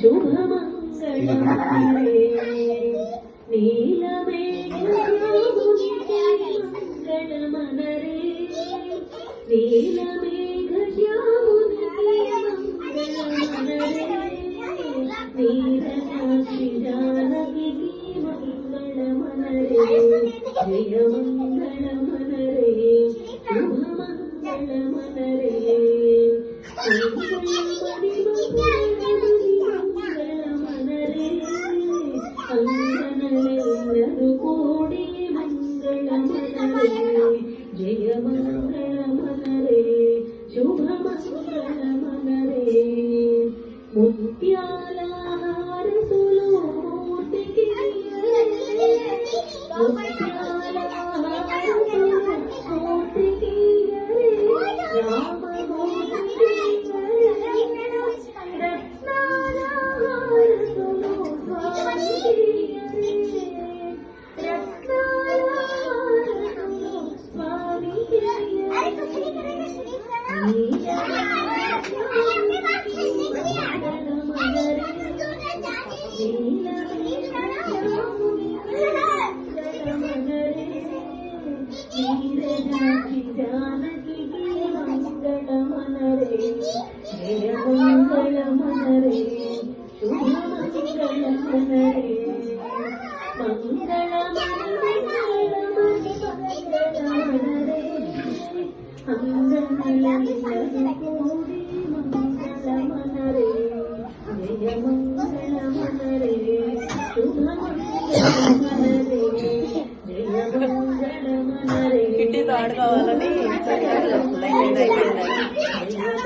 शुभमङ्गलमनरे नीलमेघश्यामुनिके मङ्गलमनरे नीलमेघश्यामुनिके मङ्गलमनरे नीलसाक्षिजानकी मङ्गलमनरे जयमङ्गलमनरे शुभमङ्गलमनरे अंगनलेल्लरू कोडी मंगलमनरे जय मंगलमनरे शुभमंगलमनरे मुत्याला हारतुलो मूर्तिकी मुत्याला हारतुलो मूर्तिकी राम కిట్టి తాడు కావాలని లైన్ అయిపోయింది.